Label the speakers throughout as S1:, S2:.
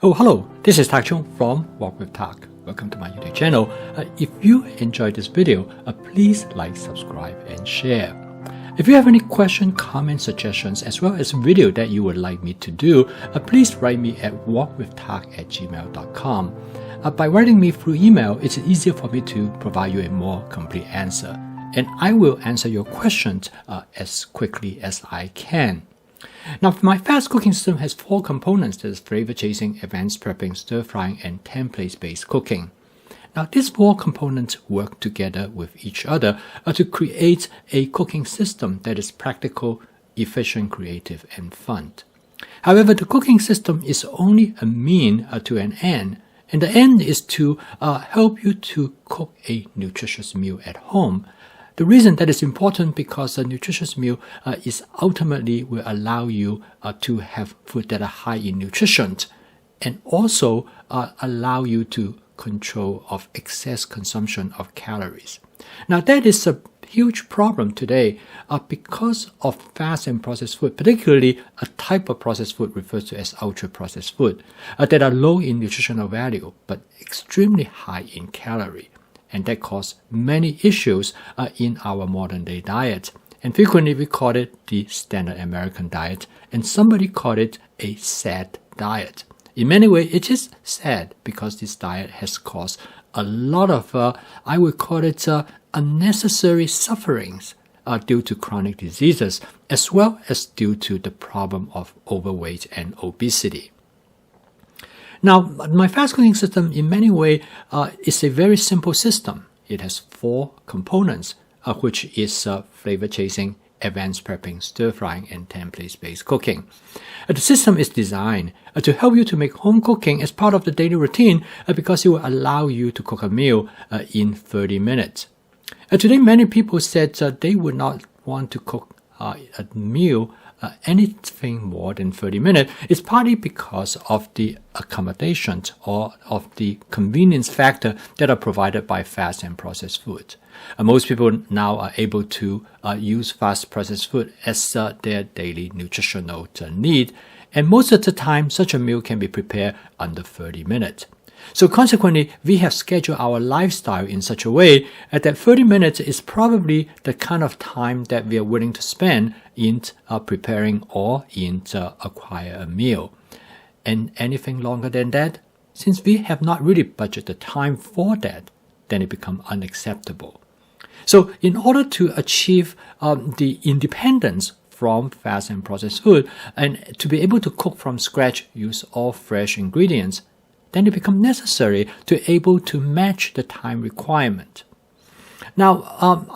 S1: Oh, hello, this is Tak Chung from Walk with Tak. Welcome to my YouTube channel. If you enjoyed this video, please like, subscribe, and share. If you have any question, comments, suggestions, as well as video that you would like me to do, please write me at walkwithtak@gmail.com. By writing me through email, it's easier for me to provide you a more complete answer. And I will answer your questions as quickly as I can. Now, my fast cooking system has 4 components. That is flavor chasing, advanced prepping, stir frying, and template-based cooking. Now, these 4 components work together with each other to create a cooking system that is practical, efficient, creative, and fun. However, the cooking system is only a mean to an end, and the end is to help you to cook a nutritious meal at home. The reason that is important because a nutritious meal is ultimately will allow you to have food that are high in nutrition and also allow you to control of excess consumption of calories. Now that is a huge problem today because of fast and processed food, particularly a type of processed food referred to as ultra-processed food that are low in nutritional value but extremely high in calorie. And that causes many issues in our modern day diet. And frequently we call it the standard American diet, and somebody called it a sad diet. In many ways, it is sad because this diet has caused a lot of, I would call it unnecessary sufferings due to chronic diseases, as well as due to the problem of overweight and obesity. Now, my fast cooking system in many ways is a very simple system. It has 4 components, which is flavor chasing, advanced prepping, stir frying, and template-based cooking. The system is designed to help you to make home cooking as part of the daily routine because it will allow you to cook a meal in 30 minutes. Today, many people said they would not want to cook a meal anything more than 30 minutes. It's partly because of the accommodations or of the convenience factor that are provided by fast and processed food. Most people now are able to use fast processed food as their daily nutritional need, and most of the time such a meal can be prepared under 30 minutes. So consequently, we have scheduled our lifestyle in such a way that 30 minutes is probably the kind of time that we are willing to spend in preparing or in acquire a meal. And anything longer than that, since we have not really budgeted the time for that, then it becomes unacceptable. So in order to achieve the independence from fast and processed food and to be able to cook from scratch, use all fresh ingredients, then it becomes necessary to able to match the time requirement. Now,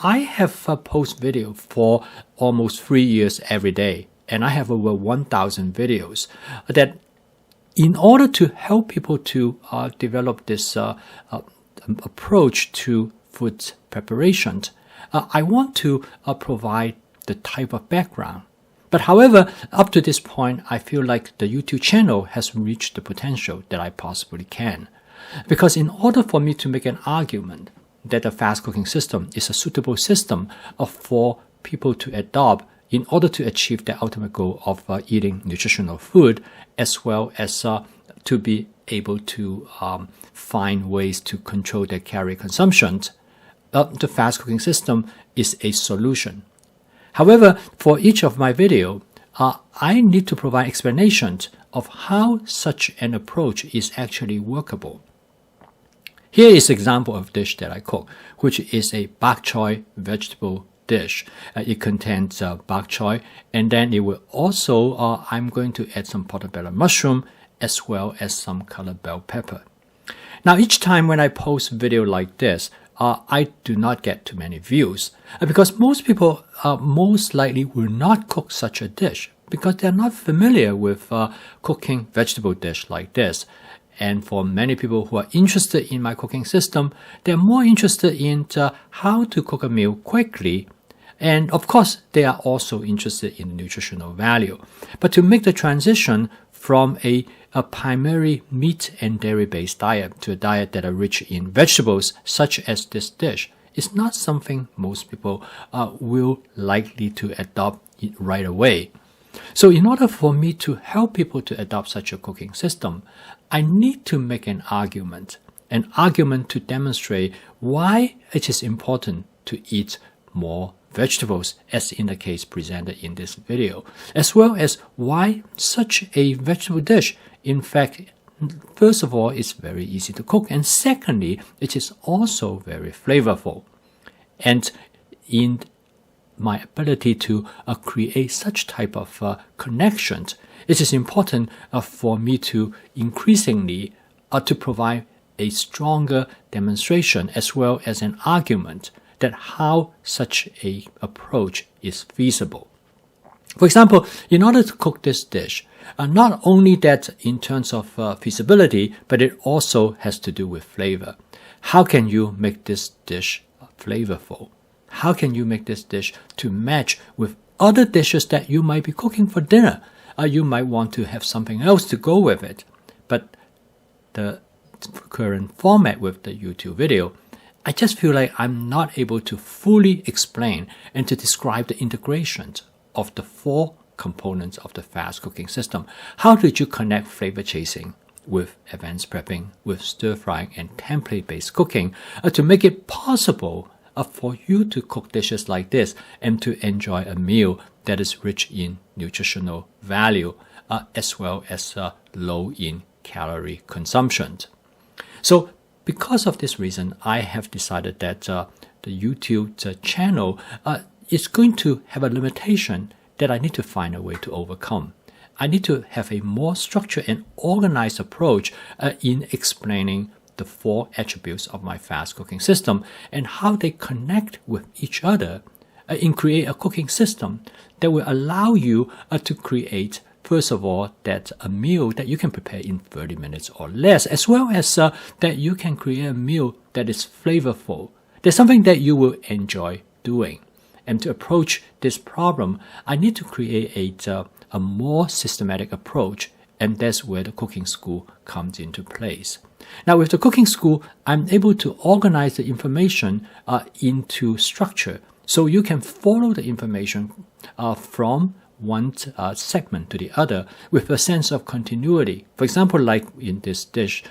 S1: I have posted video for almost 3 years every day, and I have over 1,000 videos that in order to help people to develop this approach to food preparation, I want to provide the type of background. But however, up to this point, I feel like the YouTube channel has reached the potential that I possibly can. Because in order for me to make an argument that the fast cooking system is a suitable system for people to adopt in order to achieve the ultimate goal of eating nutritional food, as well as to be able to find ways to control their calorie consumption, the fast cooking system is a solution. However, for each of my video, I need to provide explanations of how such an approach is actually workable. Here is an example of dish that I cook, which is a bok choy vegetable dish. It contains bok choy, and then it will also, I'm going to add some portobello mushroom, as well as some colored bell pepper. Now, each time when I post video like this, I do not get too many views because most people most likely will not cook such a dish because they're not familiar with cooking vegetable dish like this. And for many people who are interested in my cooking system, they're more interested in how to cook a meal quickly. And of course, they are also interested in nutritional value. But to make the transition from a primary meat and dairy-based diet to a diet that are rich in vegetables, such as this dish, is not something most people will likely to adopt right away. So in order for me to help people to adopt such a cooking system, I need to make an argument to demonstrate why it is important to eat more vegetables, as in the case presented in this video, as well as why such a vegetable dish, in fact, first of all, is very easy to cook, and secondly, it is also very flavorful. And in my ability to create such type of connections, it is important for me to increasingly to provide a stronger demonstration as well as an argument that how such a approach is feasible. For example, in order to cook this dish, not only that in terms of feasibility, but it also has to do with flavor. How can you make this dish flavorful? How can you make this dish to match with other dishes that you might be cooking for dinner? You might want to have something else to go with it. But the current format with the YouTube video, I just feel like I'm not able to fully explain and to describe the integration of the 4 components of the fast cooking system. How did you connect flavor chasing with advanced prepping, with stir frying and template-based cooking to make it possible for you to cook dishes like this and to enjoy a meal that is rich in nutritional value as well as low in calorie consumption. So because of this reason, I have decided that the YouTube channel is going to have a limitation that I need to find a way to overcome. I need to have a more structured and organized approach in explaining the 4 attributes of my fast cooking system and how they connect with each other in create a cooking system that will allow you to create, first of all, that a meal that you can prepare in 30 minutes or less, as well as that you can create a meal that is flavorful. There's something that you will enjoy doing. And to approach this problem, I need to create a more systematic approach, and that's where the cooking school comes into place. Now, with the cooking school, I'm able to organize the information into structure, so you can follow the information from one segment to the other with a sense of continuity. For example, like in this dish,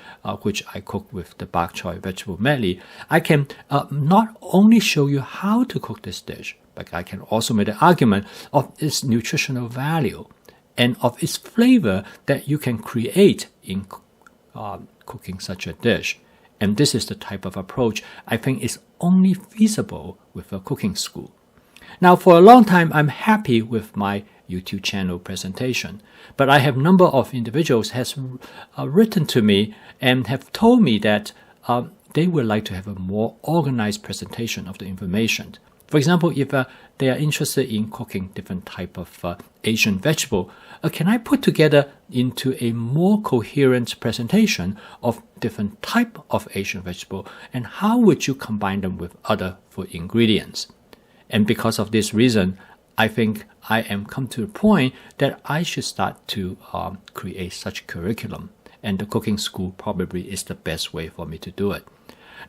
S1: which I cook with the bok choy vegetable medley, I can not only show you how to cook this dish, but I can also make the argument of its nutritional value and of its flavor that you can create in cooking such a dish. And this is the type of approach I think is only feasible with a cooking school. Now, for a long time, I'm happy with my YouTube channel presentation, but I have a number of individuals has written to me and have told me that they would like to have a more organized presentation of the information. For example, if they are interested in cooking different type of Asian vegetable, can I put together into a more coherent presentation of different type of Asian vegetable, and how would you combine them with other food ingredients? And because of this reason, I think I am come to the point that I should start to create such curriculum, and the cooking school probably is the best way for me to do it.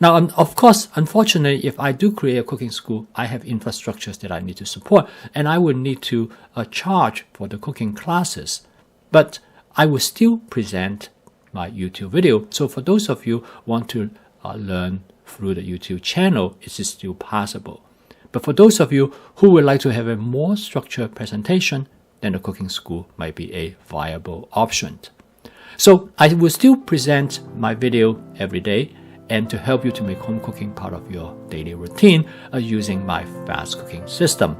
S1: Now, of course, unfortunately, if I do create a cooking school, I have infrastructures that I need to support, and I would need to charge for the cooking classes. But I will still present my YouTube video. So for those of you who want to learn through the YouTube channel, it is still possible. But for those of you who would like to have a more structured presentation, then the cooking school might be a viable option. So I will still present my video every day, and to help you to make home cooking part of your daily routine using my fast cooking system.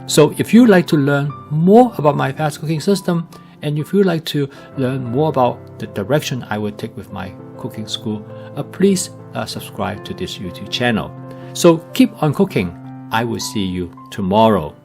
S1: So if you'd like to learn more about my fast cooking system, and if you'd like to learn more about the direction I will take with my cooking school, please subscribe to this YouTube channel. So keep on cooking. I will see you tomorrow.